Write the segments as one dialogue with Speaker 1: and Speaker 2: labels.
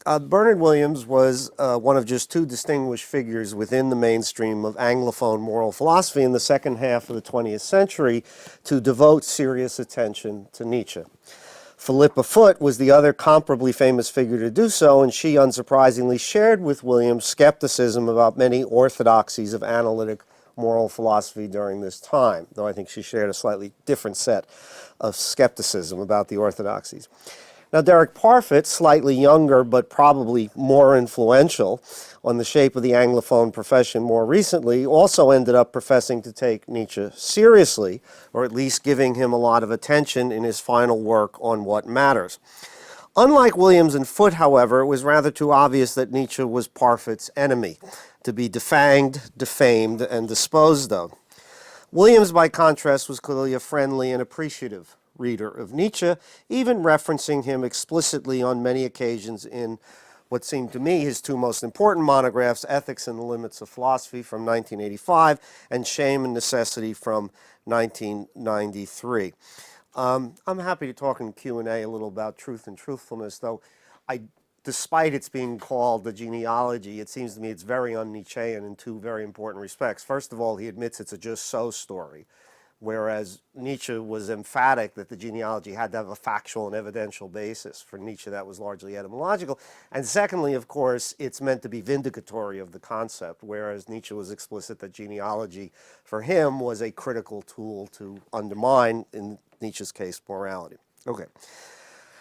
Speaker 1: Bernard Williams was one of just two distinguished figures within the mainstream of Anglophone moral philosophy in the second half of the 20th century to devote serious attention to Nietzsche. Philippa Foot was the other comparably famous figure to do so, and she unsurprisingly shared with Williams skepticism about many orthodoxies of analytic moral philosophy during this time, though I think she shared a slightly different set of skepticism about the orthodoxies. Now, Derek Parfit, slightly younger but probably more influential on the shape of the Anglophone profession more recently, also ended up professing to take Nietzsche seriously, or at least giving him a lot of attention in his final work on What Matters. Unlike Williams and Foot, however, it was rather too obvious that Nietzsche was Parfit's enemy, to be defanged, defamed, and disposed of. Williams, by contrast, was clearly a friendly and appreciative reader of Nietzsche, even referencing him explicitly on many occasions in what seemed to me his two most important monographs, Ethics and the Limits of Philosophy from 1985 and Shame and Necessity from 1993. I'm happy to talk in Q&A a little about truth and truthfulness, though despite its being called the genealogy, it seems to me it's very un-Nietzschean in two very important respects. First of all, he admits it's a just-so story, whereas Nietzsche was emphatic that the genealogy had to have a factual and evidential basis. For Nietzsche, that was largely etymological. And secondly, of course, it's meant to be vindicatory of the concept, whereas Nietzsche was explicit that genealogy, for him, was a critical tool to undermine, in Nietzsche's case, morality. Okay.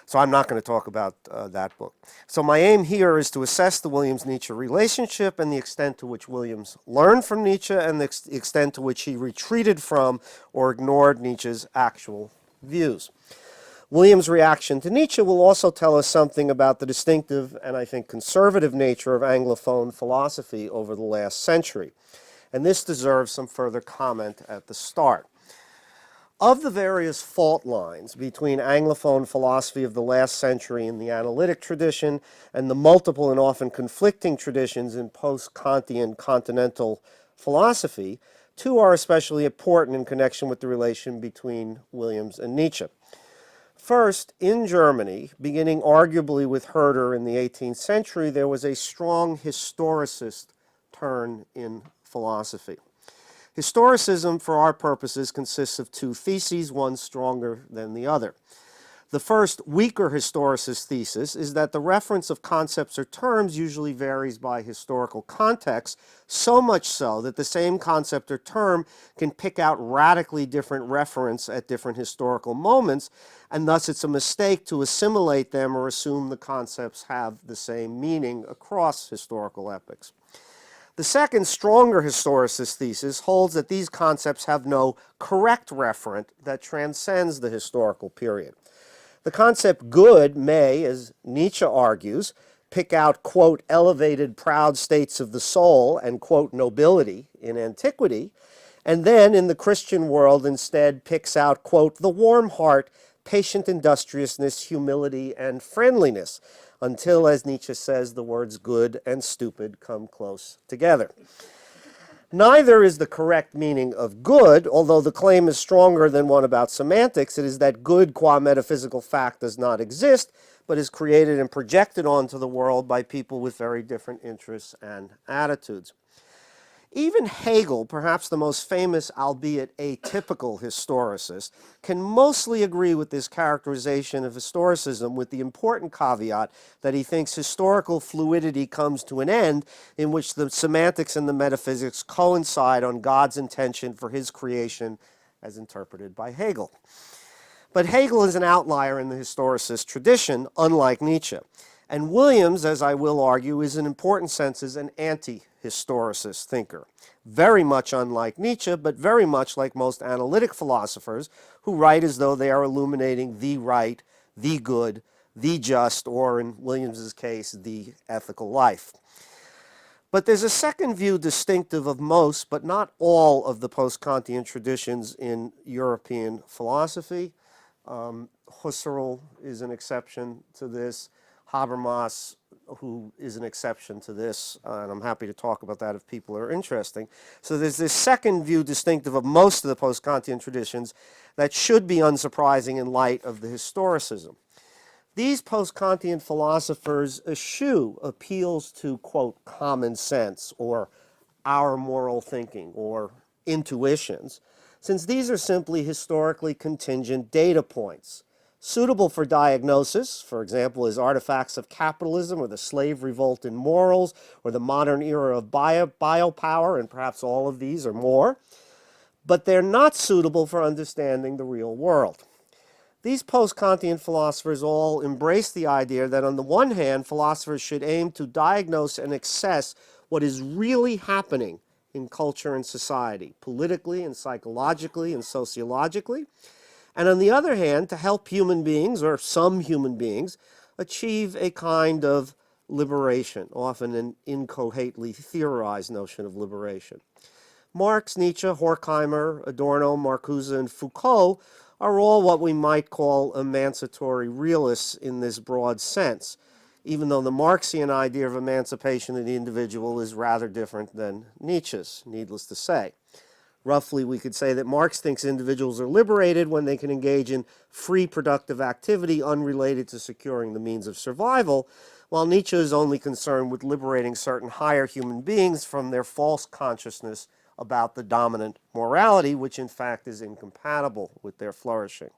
Speaker 1: So I'm not going to talk about that book. So my aim here is to assess the Williams-Nietzsche relationship and the extent to which Williams learned from Nietzsche and the extent to which he retreated from or ignored Nietzsche's actual views. Williams' reaction to Nietzsche will also tell us something about the distinctive and, I think, conservative nature of Anglophone philosophy over the last century. And this deserves some further comment at the start. Of the various fault lines between Anglophone philosophy of the last century in the analytic tradition and the multiple and often conflicting traditions in post-Kantian continental philosophy, two are especially important in connection with the relation between Williams and Nietzsche. First, in Germany, beginning arguably with Herder in the 18th century, there was a strong historicist turn in philosophy. Historicism, for our purposes, consists of two theses, one stronger than the other. The first, weaker historicist thesis is that the reference of concepts or terms usually varies by historical context, so much so that the same concept or term can pick out radically different reference at different historical moments, and thus it's a mistake to assimilate them or assume the concepts have the same meaning across historical epochs. The second, stronger historicist thesis holds that these concepts have no correct referent that transcends the historical period. The concept good may, as Nietzsche argues, pick out, quote, elevated, proud states of the soul and, quote, nobility in antiquity, and then in the Christian world instead picks out, quote, the warm heart, patient industriousness, humility, and friendliness, until, as Nietzsche says, the words good and stupid come close together. Neither is the correct meaning of good, although the claim is stronger than one about semantics. It is that good qua metaphysical fact does not exist, but is created and projected onto the world by people with very different interests and attitudes. Even Hegel, perhaps the most famous, albeit atypical historicist, can mostly agree with this characterization of historicism, with the important caveat that he thinks historical fluidity comes to an end in which the semantics and the metaphysics coincide on God's intention for his creation as interpreted by Hegel. But Hegel is an outlier in the historicist tradition, unlike Nietzsche. And Williams, as I will argue, is in important senses an anti-historicist thinker, very much unlike Nietzsche, but very much like most analytic philosophers who write as though they are illuminating the right, the good, the just, or in Williams's case, the ethical life. But there's a second view distinctive of most, but not all, of the post-Kantian traditions in European philosophy. Husserl is an exception to this. Habermas, who is an exception to this, and I'm happy to talk about that if people are interested. So there's this second view distinctive of most of the post-Kantian traditions that should be unsurprising in light of the historicism. These post-Kantian philosophers eschew appeals to, quote, common sense or our moral thinking or intuitions, since these are simply historically contingent data points, suitable for diagnosis, for example, as artifacts of capitalism or the slave revolt in morals or the modern era of biopower, and perhaps all of these or more, but they're not suitable for understanding the real world. These post-Kantian philosophers all embrace the idea that on the one hand, philosophers should aim to diagnose and assess what is really happening in culture and society, politically and psychologically and sociologically, and on the other hand, to help human beings, or some human beings, achieve a kind of liberation, often an incoherently theorized notion of liberation. Marx, Nietzsche, Horkheimer, Adorno, Marcuse, and Foucault are all what we might call emancipatory realists in this broad sense, even though the Marxian idea of emancipation of the individual is rather different than Nietzsche's, needless to say. Roughly, we could say that Marx thinks individuals are liberated when they can engage in free productive activity unrelated to securing the means of survival, while Nietzsche is only concerned with liberating certain higher human beings from their false consciousness about the dominant morality, which in fact is incompatible with their flourishing.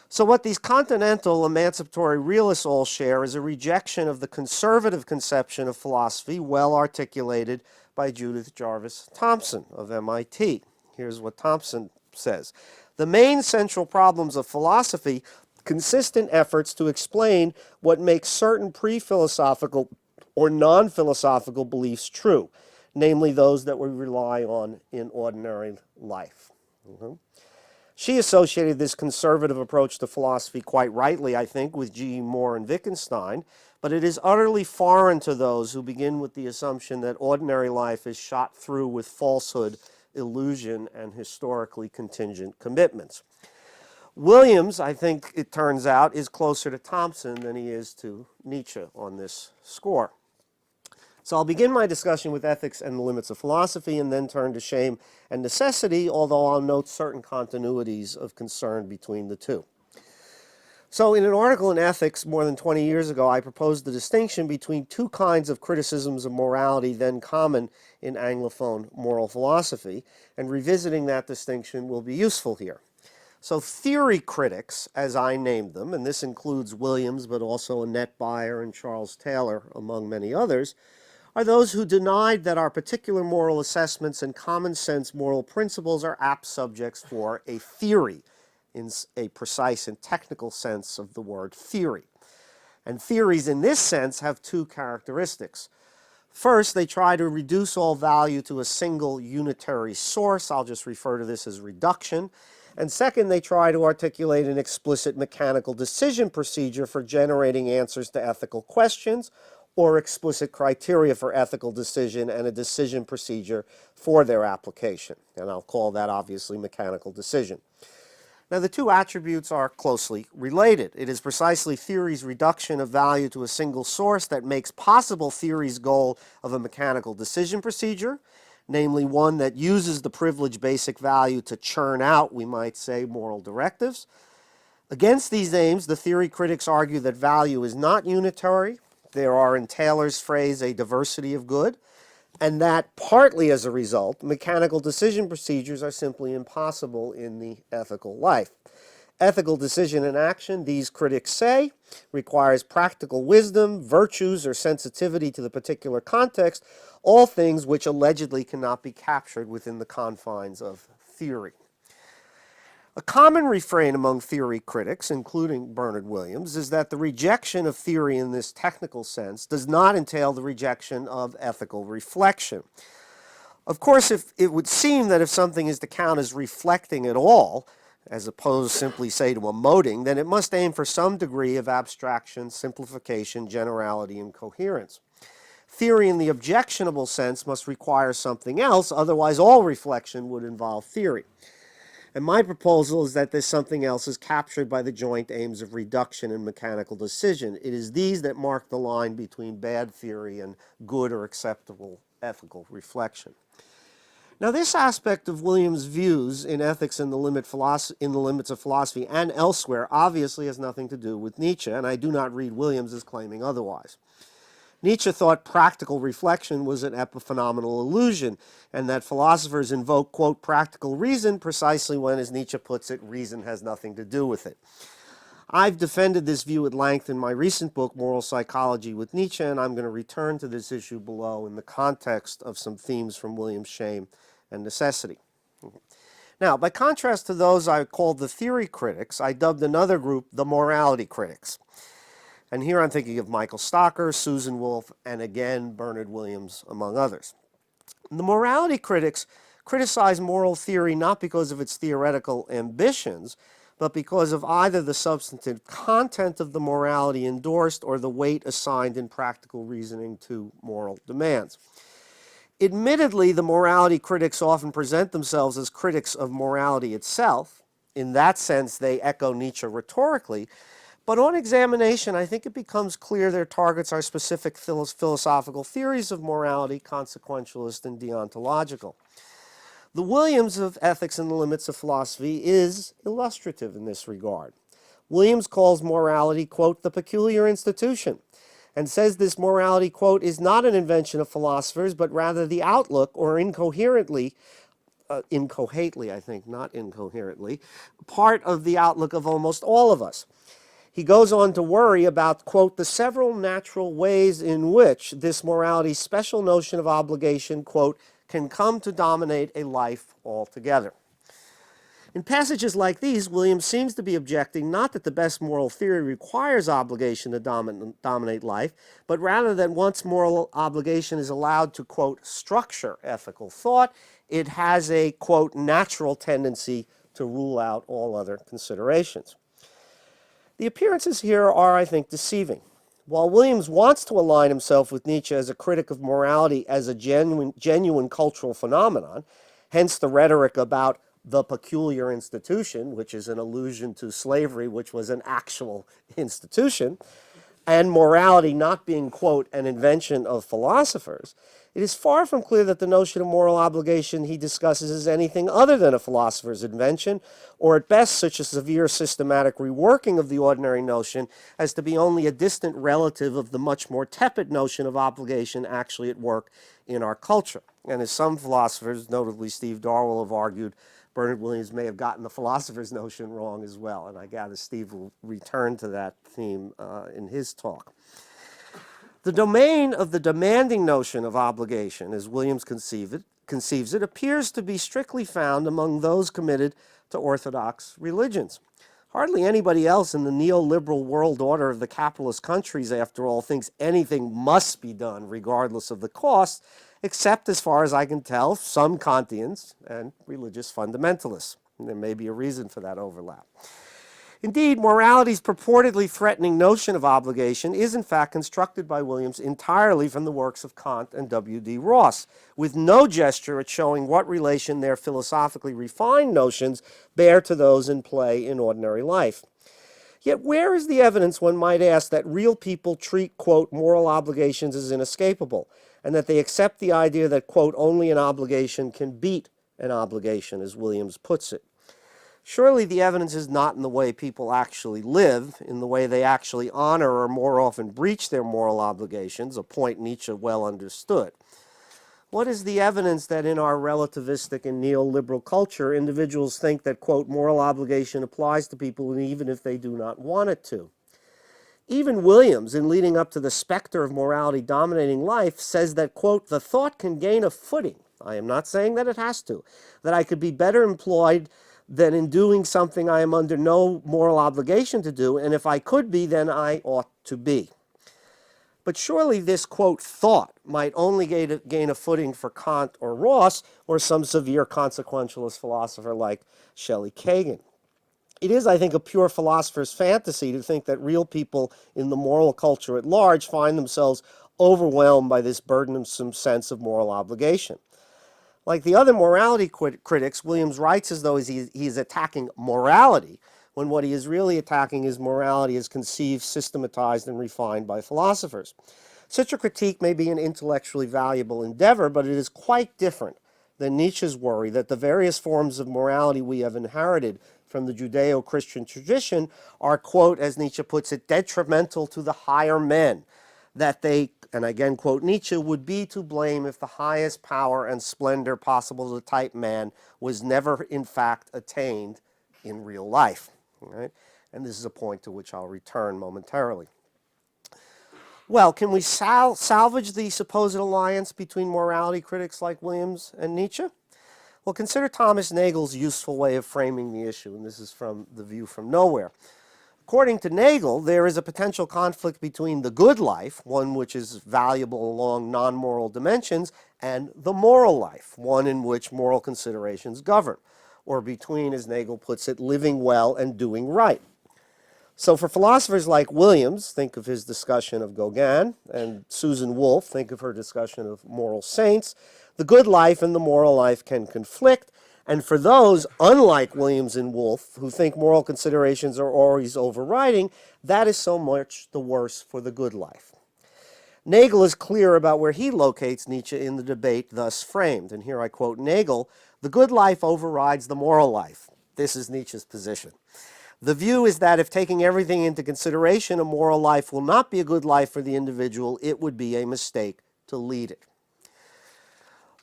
Speaker 1: So what these continental emancipatory realists all share is a rejection of the conservative conception of philosophy, well articulated by Judith Jarvis Thomson of MIT. Here's what Thomson says. The main central problems of philosophy consist in efforts to explain what makes certain pre-philosophical or non-philosophical beliefs true, namely those that we rely on in ordinary life. She associated this conservative approach to philosophy quite rightly, I think, with G. Moore and Wittgenstein, but it is utterly foreign to those who begin with the assumption that ordinary life is shot through with falsehood, illusion, and historically contingent commitments. Williams, I think it turns out, is closer to Thomson than he is to Nietzsche on this score. So I'll begin my discussion with ethics and the limits of philosophy and then turn to shame and necessity, although I'll note certain continuities of concern between the two. So in an article in Ethics more than 20 years ago, I proposed the distinction between two kinds of criticisms of morality then common in Anglophone moral philosophy, and revisiting that distinction will be useful here. So theory critics, as I named them, and this includes Williams, but also Annette Beyer and Charles Taylor, among many others, are those who denied that our particular moral assessments and common sense moral principles are apt subjects for a theory, in a precise and technical sense of the word theory. And theories in this sense have two characteristics. First, they try to reduce all value to a single unitary source. I'll just refer to this as reduction. And second, they try to articulate an explicit mechanical decision procedure for generating answers to ethical questions, or explicit criteria for ethical decision and a decision procedure for their application. And I'll call that obviously mechanical decision. Now the two attributes are closely related. It is precisely theory's reduction of value to a single source that makes possible theory's goal of a mechanical decision procedure, namely one that uses the privileged basic value to churn out, we might say, moral directives. Against these aims, the theory critics argue that value is not unitary. There are, in Taylor's phrase, a diversity of good, and that partly as a result, mechanical decision procedures are simply impossible in the ethical life. Ethical decision and action, these critics say, requires practical wisdom, virtues, or sensitivity to the particular context, all things which allegedly cannot be captured within the confines of theory. A common refrain among theory critics, including Bernard Williams, is that the rejection of theory in this technical sense does not entail the rejection of ethical reflection. Of course, it would seem that if something is to count as reflecting at all, as opposed simply, say, to emoting, then it must aim for some degree of abstraction, simplification, generality, and coherence. Theory in the objectionable sense must require something else, otherwise all reflection would involve theory. And my proposal is that this something else is captured by the joint aims of reduction and mechanical decision. It is these that mark the line between bad theory and good or acceptable ethical reflection. Now, this aspect of Williams' views in Ethics in the Limits of Philosophy and elsewhere obviously has nothing to do with Nietzsche, and I do not read Williams as claiming otherwise. Nietzsche thought practical reflection was an epiphenomenal illusion, and that philosophers invoke, quote, practical reason precisely when, as Nietzsche puts it, reason has nothing to do with it. I've defended this view at length in my recent book, Moral Psychology with Nietzsche, and I'm going to return to this issue below in the context of some themes from Williams' Shame and Necessity. Now, by contrast to those I called the theory critics, I dubbed another group the morality critics. And here I'm thinking of Michael Stocker, Susan Wolf, and again Bernard Williams, among others. The morality critics criticize moral theory not because of its theoretical ambitions, but because of either the substantive content of the morality endorsed or the weight assigned in practical reasoning to moral demands. Admittedly, the morality critics often present themselves as critics of morality itself. In that sense, they echo Nietzsche rhetorically. But on examination, I think it becomes clear their targets are specific philosophical theories of morality, consequentialist and deontological. The Williams of Ethics and the Limits of Philosophy is illustrative in this regard. Williams calls morality, quote, the peculiar institution, and says this morality, quote, is not an invention of philosophers, but rather the outlook, or incoherently, I think, not incoherently, part of the outlook of almost all of us. He goes on to worry about, quote, the several natural ways in which this morality's special notion of obligation, quote, can come to dominate a life altogether. In passages like these, Williams seems to be objecting not that the best moral theory requires obligation to dominate life, but rather that once moral obligation is allowed to, quote, structure ethical thought, it has a, quote, natural tendency to rule out all other considerations. The appearances here are, I think, deceiving. While Williams wants to align himself with Nietzsche as a critic of morality as a genuine cultural phenomenon, hence the rhetoric about the peculiar institution, which is an allusion to slavery, which was an actual institution, and morality not being, quote, an invention of philosophers, it is far from clear that the notion of moral obligation he discusses is anything other than a philosopher's invention, or at best such a severe systematic reworking of the ordinary notion as to be only a distant relative of the much more tepid notion of obligation actually at work in our culture. And as some philosophers, notably Steve Darwell, have argued, Bernard Williams may have gotten the philosopher's notion wrong as well, and I gather Steve will return to that theme in his talk. The domain of the demanding notion of obligation, as Williams conceives it, appears to be strictly found among those committed to orthodox religions. Hardly anybody else in the neoliberal world order of the capitalist countries, after all, thinks anything must be done regardless of the cost, except, as far as I can tell, some Kantians and religious fundamentalists. And there may be a reason for that overlap. Indeed, morality's purportedly threatening notion of obligation is in fact constructed by Williams entirely from the works of Kant and W.D. Ross, with no gesture at showing what relation their philosophically refined notions bear to those in play in ordinary life. Yet where is the evidence, one might ask, that real people treat, quote, moral obligations as inescapable, and that they accept the idea that, quote, only an obligation can beat an obligation, as Williams puts it? Surely the evidence is not in the way people actually live, in the way they actually honor or more often breach their moral obligations, a point Nietzsche well understood. What is the evidence that in our relativistic and neoliberal culture, individuals think that, quote, moral obligation applies to people even if they do not want it to? Even Williams, in leading up to the specter of morality dominating life, says that, quote, the thought can gain a footing. I am not saying that it has to, that I could be better employed than in doing something I am under no moral obligation to do, and if I could be, then I ought to be. But surely this, quote, thought might only gain a footing for Kant or Ross or some severe consequentialist philosopher like Shelley Kagan. It is, I think, a pure philosopher's fantasy to think that real people in the moral culture at large find themselves overwhelmed by this burdensome sense of moral obligation. Like the other morality critics, Williams writes as though he is attacking morality, when what he is really attacking is morality as conceived, systematized, and refined by philosophers. Such a critique may be an intellectually valuable endeavor, but it is quite different than Nietzsche's worry that the various forms of morality we have inherited from the Judeo-Christian tradition are, quote, as Nietzsche puts it, detrimental to the higher men, that they, and again quote Nietzsche, would be to blame if the highest power and splendor possible to the type man was never in fact attained in real life. All right? And this is a point to which I'll return momentarily. Well, can we salvage the supposed alliance between morality critics like Williams and Nietzsche? Well, consider Thomas Nagel's useful way of framing the issue, and this is from The View from Nowhere. According to Nagel, there is a potential conflict between the good life, one which is valuable along non-moral dimensions, and the moral life, one in which moral considerations govern, or between, as Nagel puts it, living well and doing right. So for philosophers like Williams, think of his discussion of Gauguin, and Susan Wolf, think of her discussion of moral saints, the good life and the moral life can conflict, and for those, unlike Williams and Wolf, who think moral considerations are always overriding, that is so much the worse for the good life. Nagel is clear about where he locates Nietzsche in the debate thus framed, and here I quote Nagel, "The good life overrides the moral life." This is Nietzsche's position. The view is that if taking everything into consideration, a moral life will not be a good life for the individual, it would be a mistake to lead it.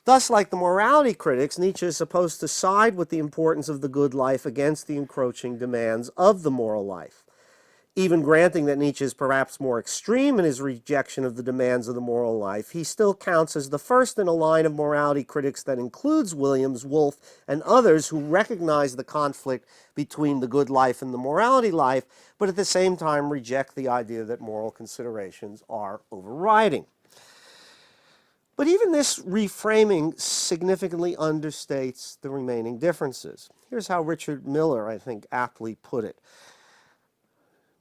Speaker 1: Thus, like the morality critics, Nietzsche is supposed to side with the importance of the good life against the encroaching demands of the moral life. Even granting that Nietzsche is perhaps more extreme in his rejection of the demands of the moral life, he still counts as the first in a line of morality critics that includes Williams, Wolf, and others who recognize the conflict between the good life and the morality life, but at the same time reject the idea that moral considerations are overriding. But even this reframing significantly understates the remaining differences. Here's how Richard Miller, I think, aptly put it.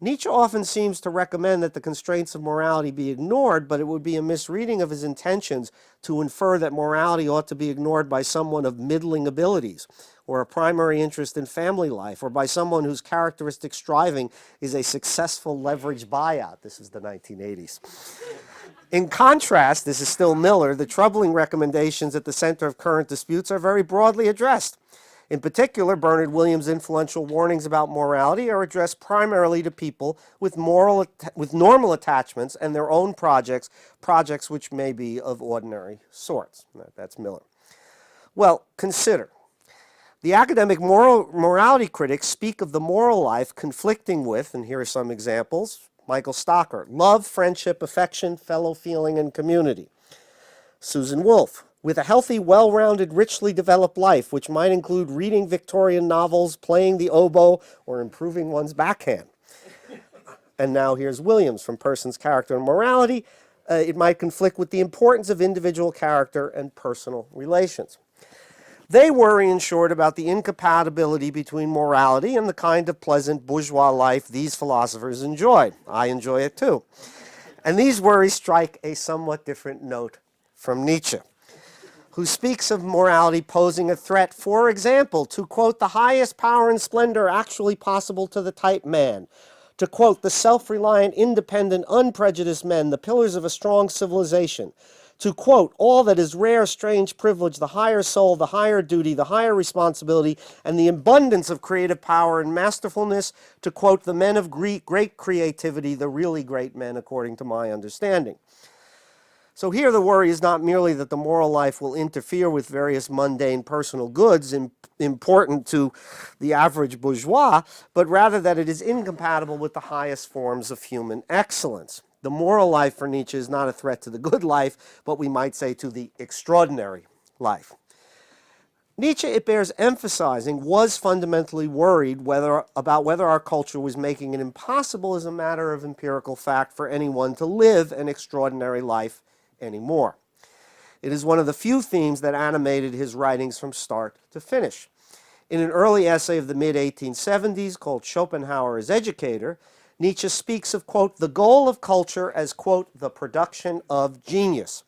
Speaker 1: Nietzsche often seems to recommend that the constraints of morality be ignored, but it would be a misreading of his intentions to infer that morality ought to be ignored by someone of middling abilities, or a primary interest in family life, or by someone whose characteristic striving is a successful leverage buyout. This is the 1980s. In contrast, this is still Miller, the troubling recommendations at the center of current disputes are very broadly addressed. In particular, Bernard Williams' influential warnings about morality are addressed primarily to people with normal attachments and their own projects which may be of ordinary sorts. That's Miller. Well, consider. The academic morality critics speak of the moral life conflicting with, and here are some examples, Michael Stocker, love, friendship, affection, fellow feeling, and community. Susan Wolf, with a healthy, well-rounded, richly developed life, which might include reading Victorian novels, playing the oboe, or improving one's backhand. And now here's Williams, from Person's Character and Morality. It might conflict with the importance of individual character and personal relations. They worry, in short, about the incompatibility between morality and the kind of pleasant bourgeois life these philosophers enjoy. I enjoy it too. And these worries strike a somewhat different note from Nietzsche, who speaks of morality posing a threat, for example, to, quote, the highest power and splendor actually possible to the type man, to, quote, the self-reliant, independent, unprejudiced men, the pillars of a strong civilization, to, quote, all that is rare, strange privilege, the higher soul, the higher duty, the higher responsibility, and the abundance of creative power and masterfulness, to, quote, the men of great creativity, the really great men, according to my understanding. So here the worry is not merely that the moral life will interfere with various mundane personal goods important to the average bourgeois, but rather that it is incompatible with the highest forms of human excellence. The moral life for Nietzsche is not a threat to the good life, but we might say to the extraordinary life. Nietzsche, it bears emphasizing, was fundamentally worried about whether our culture was making it impossible as a matter of empirical fact for anyone to live an extraordinary life anymore. It is one of the few themes that animated his writings from start to finish. In an early essay of the mid-1870s called Schopenhauer as Educator, Nietzsche speaks of, quote, the goal of culture as, quote, the production of genius.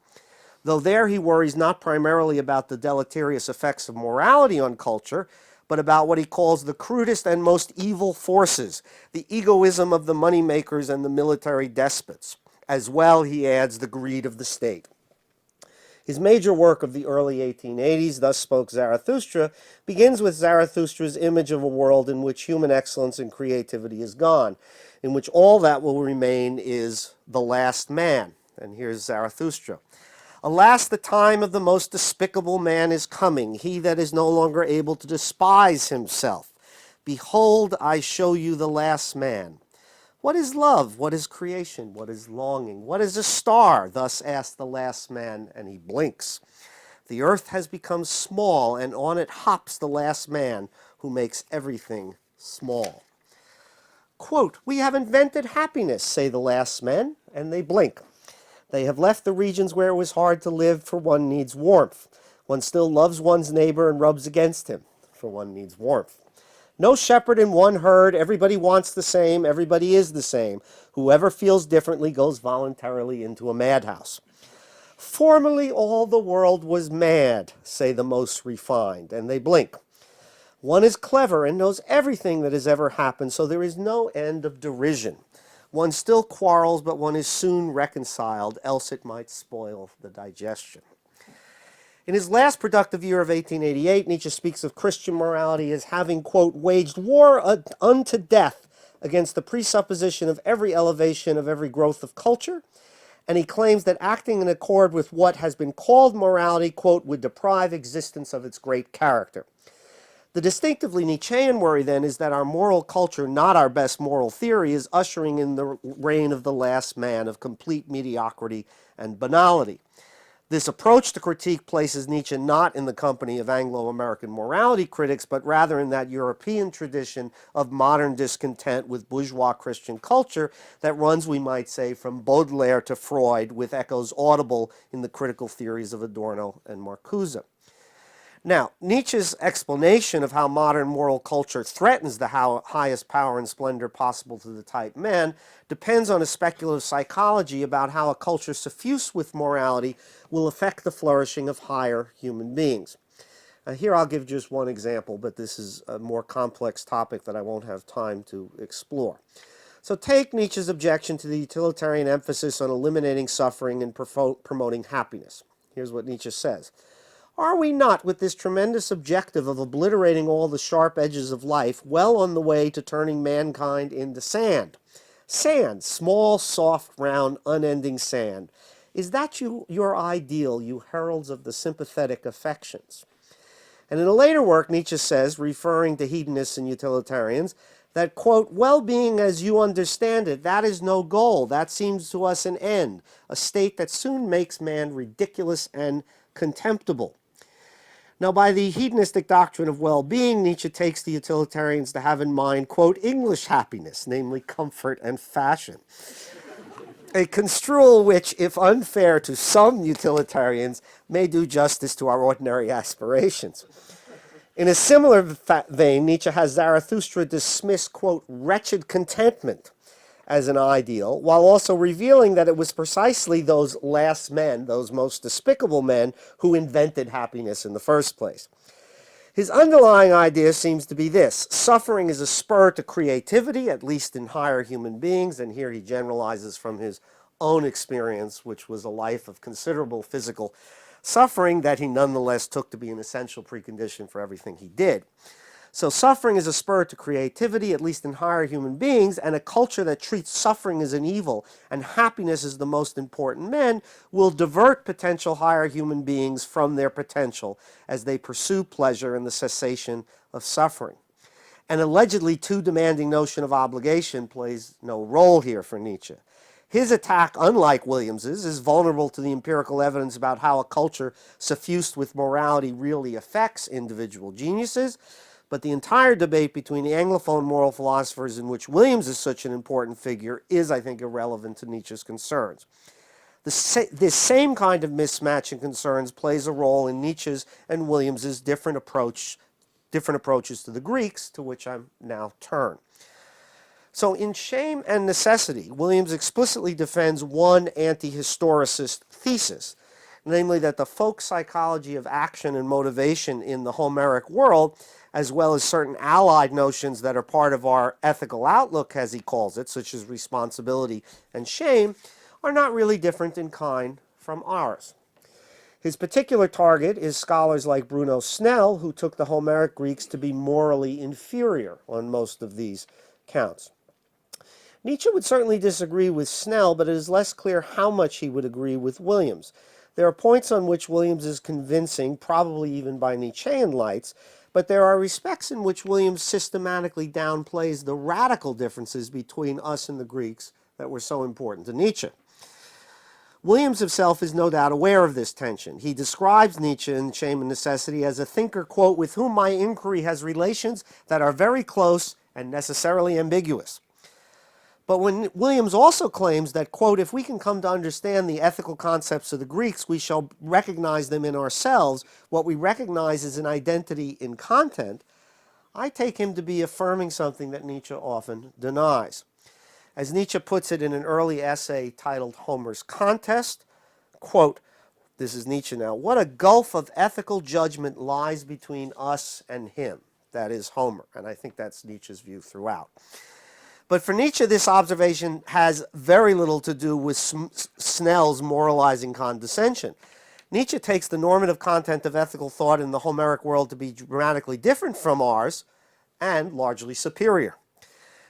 Speaker 1: Though there he worries not primarily about the deleterious effects of morality on culture, but about what he calls the crudest and most evil forces, the egoism of the moneymakers and the military despots. As well, he adds, the greed of the state. His major work of the early 1880s, Thus Spoke Zarathustra, begins with Zarathustra's image of a world in which human excellence and creativity is gone, in which all that will remain is the last man. And here's Zarathustra. Alas, the time of the most despicable man is coming, he that is no longer able to despise himself. Behold, I show you the last man. What is love? What is creation? What is longing? What is a star? Thus asked the last man, and he blinks. The earth has become small, and on it hops the last man who makes everything small. Quote, we have invented happiness, say the last men, and they blink. They have left the regions where it was hard to live, for one needs warmth. One still loves one's neighbor and rubs against him, for one needs warmth. No shepherd in one herd, everybody wants the same, everybody is the same. Whoever feels differently goes voluntarily into a madhouse. Formerly all the world was mad, say the most refined, and they blink. One is clever and knows everything that has ever happened, so there is no end of derision. One still quarrels, but one is soon reconciled, else it might spoil the digestion. In his last productive year of 1888, Nietzsche speaks of Christian morality as having, quote, waged war unto death against the presupposition of every elevation, of every growth of culture, and he claims that acting in accord with what has been called morality, quote, would deprive existence of its great character. The distinctively Nietzschean worry, then, is that our moral culture, not our best moral theory, is ushering in the reign of the last man, of complete mediocrity and banality. This approach to critique places Nietzsche not in the company of Anglo-American morality critics, but rather in that European tradition of modern discontent with bourgeois Christian culture that runs, we might say, from Baudelaire to Freud, with echoes audible in the critical theories of Adorno and Marcuse. Now, Nietzsche's explanation of how modern moral culture threatens the highest power and splendor possible to the type man depends on a speculative psychology about how a culture suffused with morality will affect the flourishing of higher human beings. Here I'll give just one example, but this is a more complex topic that I won't have time to explore. So take Nietzsche's objection to the utilitarian emphasis on eliminating suffering and promoting happiness. Here's what Nietzsche says. Are we not, with this tremendous objective of obliterating all the sharp edges of life, well on the way to turning mankind into sand? Sand, small, soft, round, unending sand. Is that your ideal, you heralds of the sympathetic affections? And in a later work, Nietzsche says, referring to hedonists and utilitarians, that, quote, well-being as you understand it, that is no goal. That seems to us an end, a state that soon makes man ridiculous and contemptible. Now, by the hedonistic doctrine of well-being, Nietzsche takes the utilitarians to have in mind, quote, English happiness, namely comfort and fashion. A construal which, if unfair to some utilitarians, may do justice to our ordinary aspirations. In a similar vein, Nietzsche has Zarathustra dismiss, quote, wretched contentment as an ideal, while also revealing that it was precisely those last men, those most despicable men, who invented happiness in the first place. His underlying idea seems to be this: suffering is a spur to creativity, at least in higher human beings, and here he generalizes from his own experience, which was a life of considerable physical suffering that he nonetheless took to be an essential precondition for everything he did. So suffering is a spur to creativity, at least in higher human beings, and a culture that treats suffering as an evil and happiness as the most important men will divert potential higher human beings from their potential as they pursue pleasure and the cessation of suffering. An allegedly too demanding notion of obligation plays no role here for Nietzsche. His attack, unlike Williams's, is vulnerable to the empirical evidence about how a culture suffused with morality really affects individual geniuses. But the entire debate between the Anglophone moral philosophers, in which Williams is such an important figure, is, I think, irrelevant to Nietzsche's concerns. This same kind of mismatch in concerns plays a role in Nietzsche's and Williams's different approaches to the Greeks, to which I'm now turn. So in Shame and Necessity, Williams explicitly defends one anti-historicist thesis, namely that the folk psychology of action and motivation in the Homeric world, as well as certain allied notions that are part of our ethical outlook, as he calls it, such as responsibility and shame, are not really different in kind from ours. His particular target is scholars like Bruno Snell, who took the Homeric Greeks to be morally inferior on most of these counts. Nietzsche would certainly disagree with Snell, but it is less clear how much he would agree with Williams. There are points on which Williams is convincing, probably even by Nietzschean lights, but there are respects in which Williams systematically downplays the radical differences between us and the Greeks that were so important to Nietzsche. Williams himself is no doubt aware of this tension. He describes Nietzsche in Shame and Necessity as a thinker, quote, with whom my inquiry has relations that are very close and necessarily ambiguous. But when Williams also claims that, quote, if we can come to understand the ethical concepts of the Greeks, we shall recognize them in ourselves. What we recognize is an identity in content. I take him to be affirming something that Nietzsche often denies. As Nietzsche puts it in an early essay titled Homer's Contest, quote, this is Nietzsche now, what a gulf of ethical judgment lies between us and him, that is Homer. And I think that's Nietzsche's view throughout. But for Nietzsche, this observation has very little to do with Snell's moralizing condescension. Nietzsche takes the normative content of ethical thought in the Homeric world to be dramatically different from ours and largely superior.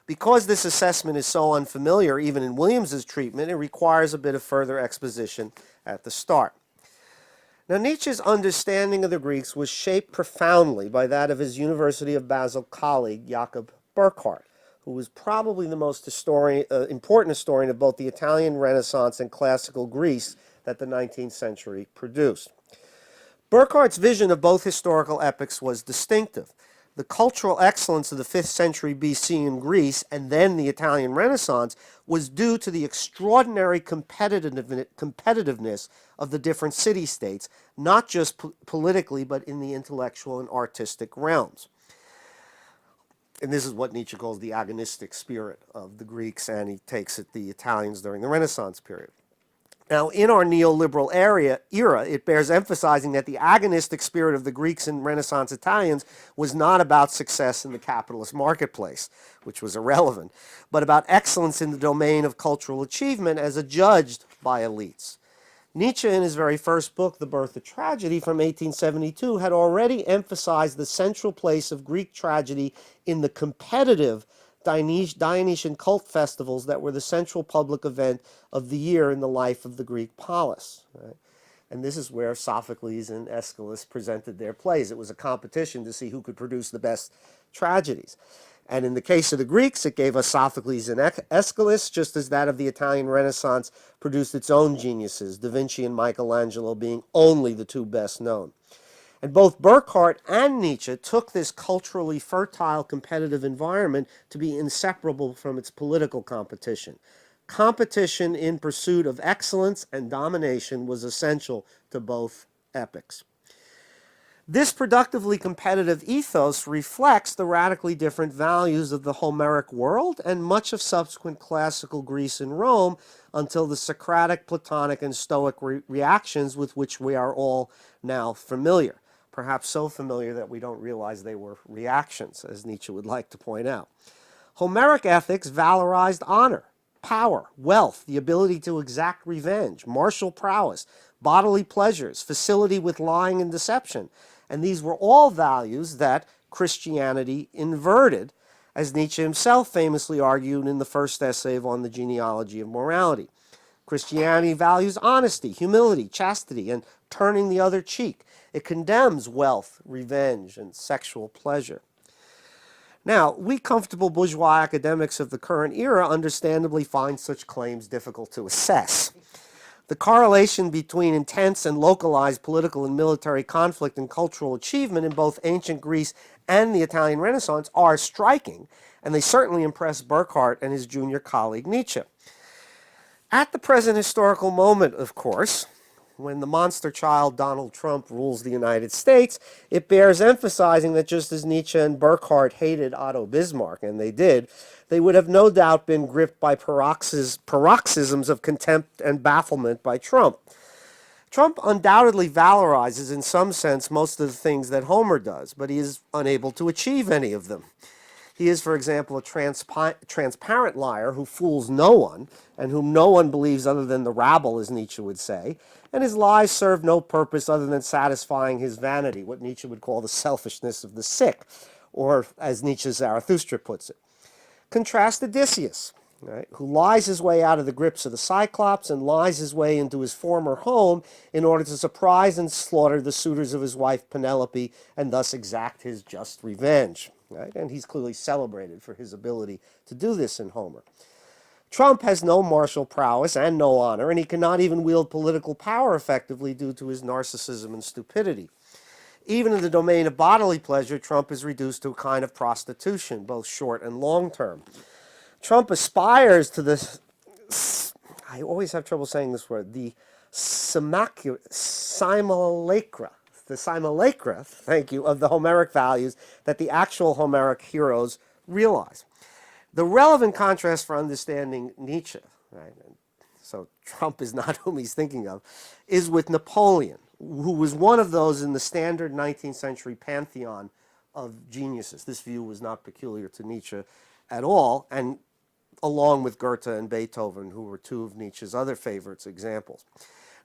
Speaker 1: Because this assessment is so unfamiliar, even in Williams's treatment, it requires a bit of further exposition at the start. Now, Nietzsche's understanding of the Greeks was shaped profoundly by that of his University of Basel colleague, Jakob Burckhardt, who was probably the most important historian of both the Italian Renaissance and classical Greece that the 19th century produced. Burckhardt's vision of both historical epochs was distinctive. The cultural excellence of the 5th century BC in Greece and then the Italian Renaissance was due to the extraordinary competitiveness of the different city-states, not just politically, but in the intellectual and artistic realms. And this is what Nietzsche calls the agonistic spirit of the Greeks, and he takes it the Italians during the Renaissance period. Now, in our neoliberal era, it bears emphasizing that the agonistic spirit of the Greeks and Renaissance Italians was not about success in the capitalist marketplace, which was irrelevant, but about excellence in the domain of cultural achievement as adjudged by elites. Nietzsche, in his very first book, The Birth of Tragedy, from 1872, had already emphasized the central place of Greek tragedy in the competitive Dionysian cult festivals that were the central public event of the year in the life of the Greek polis. Right? And this is where Sophocles and Aeschylus presented their plays. It was a competition to see who could produce the best tragedies. And in the case of the Greeks, it gave us Sophocles and Aeschylus, just as that of the Italian Renaissance produced its own geniuses, Da Vinci and Michelangelo being only the two best known. And both Burckhardt and Nietzsche took this culturally fertile competitive environment to be inseparable from its political competition. Competition in pursuit of excellence and domination was essential to both epochs. This productively competitive ethos reflects the radically different values of the Homeric world and much of subsequent classical Greece and Rome until the Socratic, Platonic, and Stoic reactions with which we are all now familiar. Perhaps so familiar that we don't realize they were reactions, as Nietzsche would like to point out. Homeric ethics valorized honor, power, wealth, the ability to exact revenge, martial prowess, bodily pleasures, facility with lying and deception. And these were all values that Christianity inverted, as Nietzsche himself famously argued in the first essay On the Genealogy of Morality. Christianity values honesty, humility, chastity, and turning the other cheek. It condemns wealth, revenge, and sexual pleasure. Now, we comfortable bourgeois academics of the current era understandably find such claims difficult to assess. The correlation between intense and localized political and military conflict and cultural achievement in both ancient Greece and the Italian Renaissance are striking, and they certainly impress Burckhardt and his junior colleague Nietzsche. At the present historical moment, of course, when the monster child Donald Trump rules the United States, it bears emphasizing that just as Nietzsche and Burckhardt hated Otto Bismarck, and they did, they would have no doubt been gripped by paroxysms of contempt and bafflement by Trump. Trump undoubtedly valorizes, in some sense, most of the things that Homer does, but he is unable to achieve any of them. He is, for example, a transparent liar who fools no one and whom no one believes other than the rabble, as Nietzsche would say, and his lies serve no purpose other than satisfying his vanity, what Nietzsche would call the selfishness of the sick, or as Nietzsche's Zarathustra puts it. Contrast Odysseus, right, who lies his way out of the grips of the Cyclops and lies his way into his former home in order to surprise and slaughter the suitors of his wife Penelope and thus exact his just revenge. Right? And he's clearly celebrated for his ability to do this in Homer. Trump has no martial prowess and no honor, and he cannot even wield political power effectively due to his narcissism and stupidity. Even in the domain of bodily pleasure, Trump is reduced to a kind of prostitution, both short and long term. Trump aspires to this, I always have trouble saying this word, the simulacra, thank you, of the Homeric values that the actual Homeric heroes realize. The relevant contrast for understanding Nietzsche, right, so Trump is not whom he's thinking of, is with Napoleon, who was one of those in the standard 19th century pantheon of geniuses. This view was not peculiar to Nietzsche at all, and along with Goethe and Beethoven, who were two of Nietzsche's other favorites examples.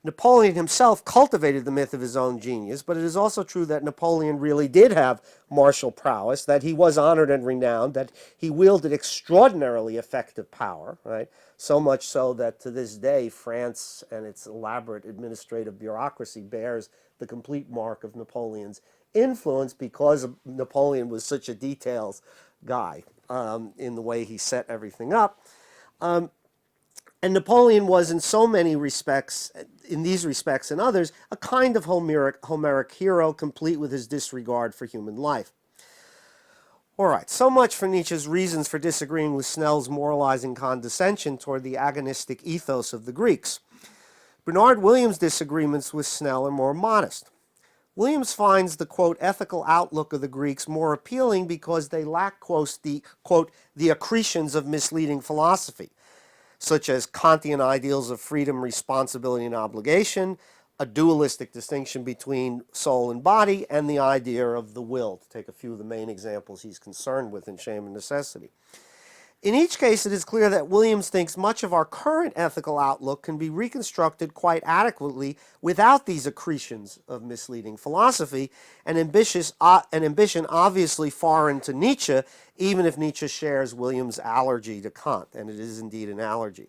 Speaker 1: Napoleon himself cultivated the myth of his own genius, but it is also true that Napoleon really did have martial prowess, that he was honored and renowned, that he wielded extraordinarily effective power, right? So much so that to this day, France and its elaborate administrative bureaucracy bears the complete mark of Napoleon's influence because Napoleon was such a details guy in the way he set everything up. And Napoleon was in so many respects, in these respects and others, a kind of Homeric hero, complete with his disregard for human life. All right, so much for Nietzsche's reasons for disagreeing with Snell's moralizing condescension toward the agonistic ethos of the Greeks. Bernard Williams' disagreements with Snell are more modest. Williams finds the, quote, ethical outlook of the Greeks more appealing because they lack, quote, the accretions of misleading philosophy, such as Kantian ideals of freedom, responsibility, and obligation, a dualistic distinction between soul and body, and the idea of the will, to take a few of the main examples he's concerned with in Shame and Necessity. In each case, it is clear that Williams thinks much of our current ethical outlook can be reconstructed quite adequately without these accretions of misleading philosophy, an ambition obviously foreign to Nietzsche, even if Nietzsche shares Williams' allergy to Kant, and it is indeed an allergy.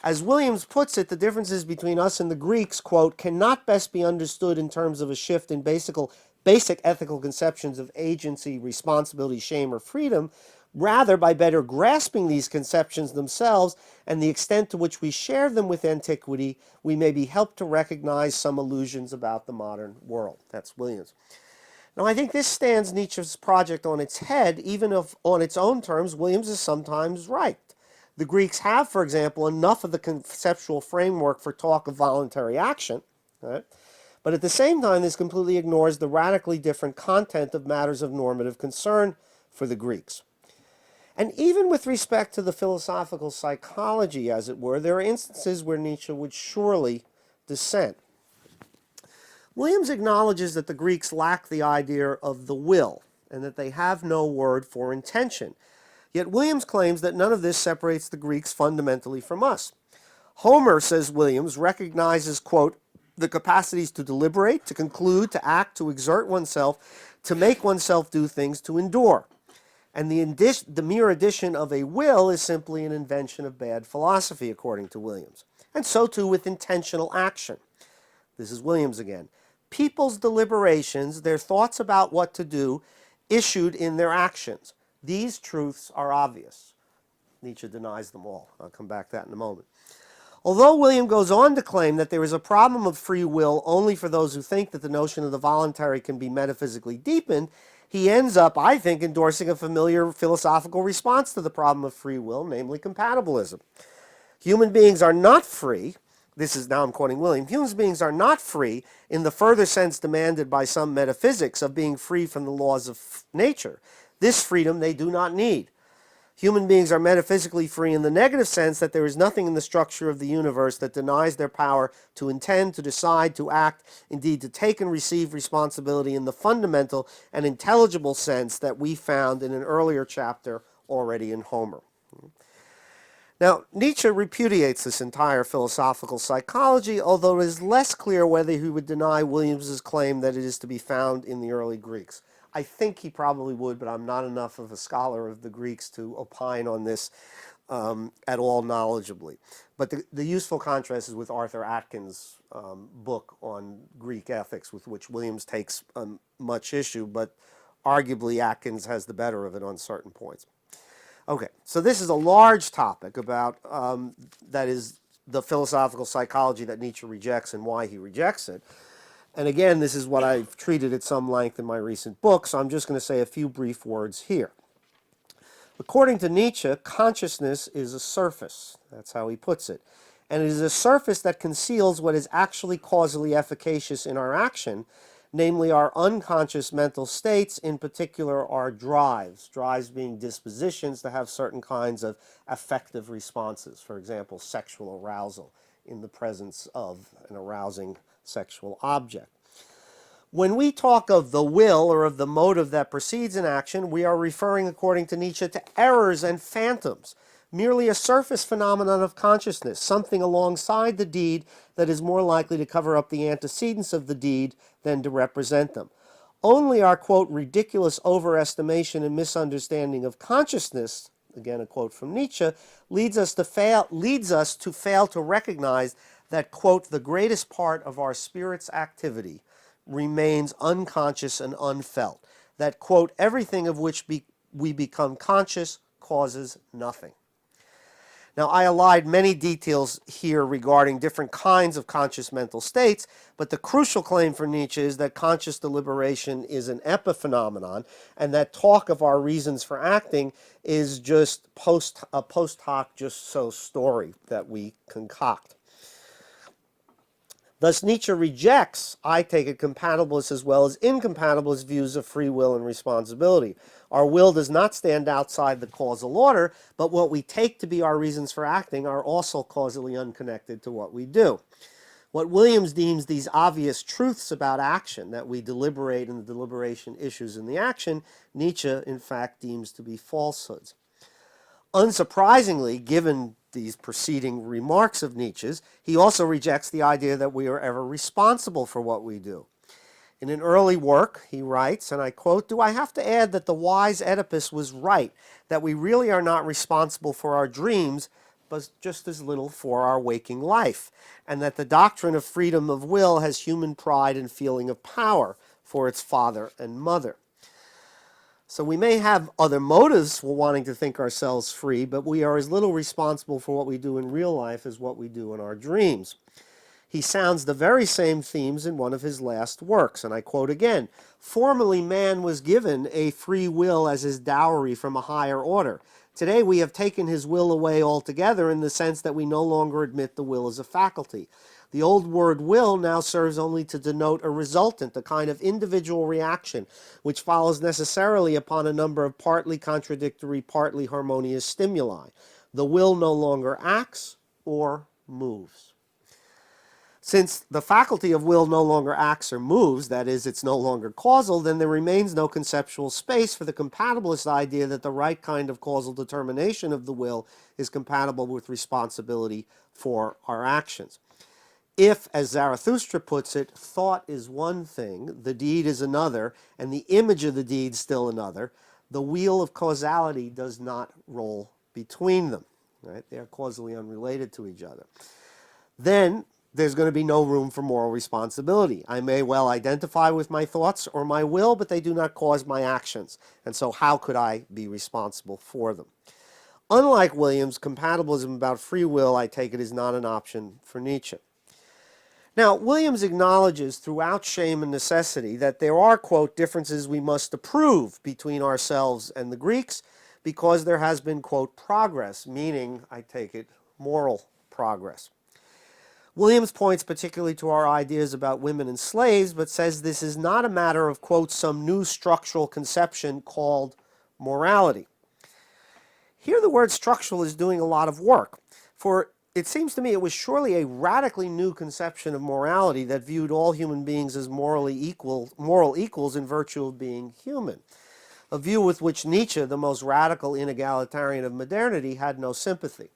Speaker 1: As Williams puts it, the differences between us and the Greeks, quote, cannot best be understood in terms of a shift in basic ethical conceptions of agency, responsibility, shame, or freedom. Rather, by better grasping these conceptions themselves and the extent to which we share them with antiquity, we may be helped to recognize some illusions about the modern world. That's Williams. Now, I think this stands Nietzsche's project on its head, even if on its own terms Williams is sometimes right. The Greeks have, for example, enough of the conceptual framework for talk of voluntary action, right? But at the same time, this completely ignores the radically different content of matters of normative concern for the Greeks. And even with respect to the philosophical psychology, as it were, there are instances where Nietzsche would surely dissent. Williams acknowledges that the Greeks lack the idea of the will, and that they have no word for intention. Yet Williams claims that none of this separates the Greeks fundamentally from us. Homer, says Williams, recognizes, quote, the capacities to deliberate, to conclude, to act, to exert oneself, to make oneself do things, to endure. And the mere addition of a will is simply an invention of bad philosophy, according to Williams. And so too with intentional action. This is Williams again. People's deliberations, their thoughts about what to do, issued in their actions. These truths are obvious. Nietzsche denies them all. I'll come back to that in a moment. Although William goes on to claim that there is a problem of free will only for those who think that the notion of the voluntary can be metaphysically deepened, he ends up, I think, endorsing a familiar philosophical response to the problem of free will, namely compatibilism. Human beings are not free, this is, now I'm quoting William, human beings are not free in the further sense demanded by some metaphysics of being free from the laws of nature. This freedom they do not need. Human beings are metaphysically free in the negative sense that there is nothing in the structure of the universe that denies their power to intend, to decide, to act, indeed to take and receive responsibility in the fundamental and intelligible sense that we found in an earlier chapter already in Homer. Now, Nietzsche repudiates this entire philosophical psychology, although it is less clear whether he would deny Williams's claim that it is to be found in the early Greeks. I think he probably would, but I'm not enough of a scholar of the Greeks to opine on this at all knowledgeably. But the useful contrast is with Arthur Atkins' book on Greek ethics, with which Williams takes much issue, but arguably Atkins has the better of it on certain points. Okay, so this is a large topic about, that is, the philosophical psychology that Nietzsche rejects and why he rejects it. And again, this is what I've treated at some length in my recent book, so I'm just going to say a few brief words here. According to Nietzsche, consciousness is a surface. That's how he puts it. And it is a surface that conceals what is actually causally efficacious in our action, namely our unconscious mental states, in particular our drives being dispositions to have certain kinds of affective responses, for example, sexual arousal in the presence of an arousing sexual object. When we talk of the will or of the motive that precedes an action, we are referring, according to Nietzsche, to errors and phantoms, merely a surface phenomenon of consciousness, something alongside the deed that is more likely to cover up the antecedents of the deed than to represent them. Only our, quote, ridiculous overestimation and misunderstanding of consciousness, again a quote from Nietzsche, leads us to fail to recognize that, quote, the greatest part of our spirit's activity remains unconscious and unfelt, that, quote, everything of which we become conscious causes nothing. Now, I allied many details here regarding different kinds of conscious mental states, but the crucial claim for Nietzsche is that conscious deliberation is an epiphenomenon, and that talk of our reasons for acting is just a post hoc, just so story that we concoct. Thus, Nietzsche rejects, I take it, compatibilist as well as incompatibilist views of free will and responsibility. Our will does not stand outside the causal order, but what we take to be our reasons for acting are also causally unconnected to what we do. What Williams deems these obvious truths about action, that we deliberate and the deliberation issues in the action, Nietzsche, in fact, deems to be falsehoods. Unsurprisingly, given these preceding remarks of Nietzsche's, he also rejects the idea that we are ever responsible for what we do. In an early work, he writes, and I quote, "Do I have to add that the wise Oedipus was right, that we really are not responsible for our dreams, but just as little for our waking life, and that the doctrine of freedom of will has human pride and feeling of power for its father and mother?" So we may have other motives for wanting to think ourselves free, but we are as little responsible for what we do in real life as what we do in our dreams. He sounds the very same themes in one of his last works, and I quote again, "Formerly man was given a free will as his dowry from a higher order. Today we have taken his will away altogether in the sense that we no longer admit the will as a faculty. The old word will now serves only to denote a resultant, a kind of individual reaction, which follows necessarily upon a number of partly contradictory, partly harmonious stimuli. The will no longer acts or moves." Since the faculty of will no longer acts or moves, that is, it's no longer causal, then there remains no conceptual space for the compatibilist idea that the right kind of causal determination of the will is compatible with responsibility for our actions. If, as Zarathustra puts it, thought is one thing, the deed is another, and the image of the deed still another, the wheel of causality does not roll between them. Right? They are causally unrelated to each other. Then there's going to be no room for moral responsibility. I may well identify with my thoughts or my will, but they do not cause my actions. And so how could I be responsible for them? Unlike Williams, compatibilism about free will, I take it, is not an option for Nietzsche. Now, Williams acknowledges throughout Shame and Necessity that there are, quote, differences we must approve between ourselves and the Greeks because there has been, quote, progress, meaning, I take it, moral progress. Williams points particularly to our ideas about women and slaves, but says this is not a matter of, quote, some new structural conception called morality. Here the word structural is doing a lot of work, for it seems to me it was surely a radically new conception of morality that viewed all human beings as moral equals in virtue of being human, a view with which Nietzsche, the most radical inegalitarian of modernity, had no sympathy.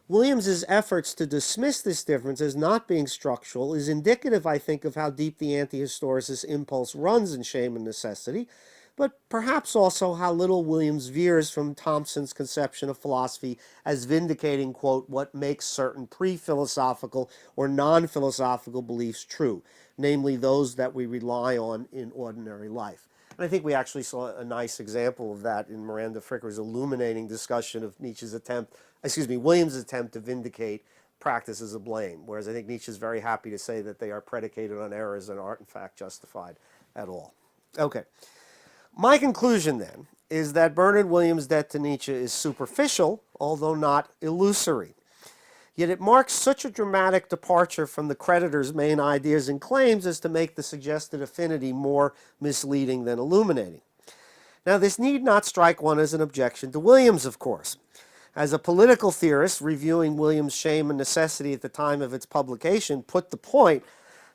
Speaker 1: Williams's efforts to dismiss this difference as not being structural is indicative, I think, of how deep the anti-historicist impulse runs in Shame and Necessity, but perhaps also how little Williams veers from Thompson's conception of philosophy as vindicating, quote, what makes certain pre-philosophical or non-philosophical beliefs true, namely those that we rely on in ordinary life. And I think we actually saw a nice example of that in Miranda Fricker's illuminating discussion of Williams' attempt to vindicate practices of blame, whereas I think Nietzsche is very happy to say that they are predicated on errors and aren't in fact justified at all. Okay. My conclusion then is that Bernard Williams' debt to Nietzsche is superficial, although not illusory. Yet it marks such a dramatic departure from the creditor's main ideas and claims as to make the suggested affinity more misleading than illuminating. Now, this need not strike one as an objection to Williams, of course. As a political theorist reviewing Williams' Shame and Necessity at the time of its publication put the point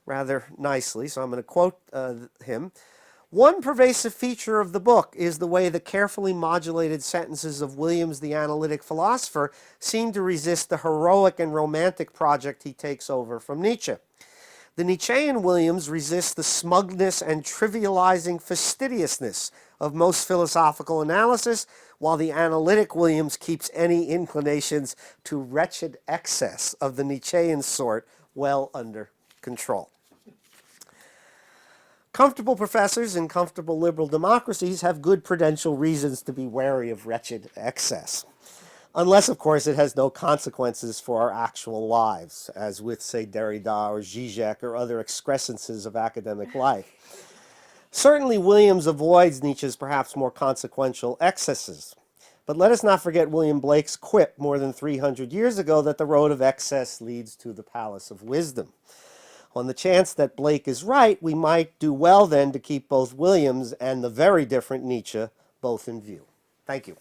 Speaker 1: rather nicely, so I'm going to quote him. One pervasive feature of the book is the way the carefully modulated sentences of Williams, the analytic philosopher, seem to resist the heroic and romantic project he takes over from Nietzsche. The Nietzschean Williams resists the smugness and trivializing fastidiousness of most philosophical analysis, while the analytic Williams keeps any inclinations to wretched excess of the Nietzschean sort well under control. Comfortable professors in comfortable liberal democracies have good prudential reasons to be wary of wretched excess. Unless, of course, it has no consequences for our actual lives, as with, say, Derrida or Zizek or other excrescences of academic life. Certainly, Williams avoids Nietzsche's perhaps more consequential excesses. But let us not forget William Blake's quip more than 300 years ago that the road of excess leads to the palace of wisdom. On the chance that Blake is right, we might do well then to keep both Williams and the very different Nietzsche both in view. Thank you.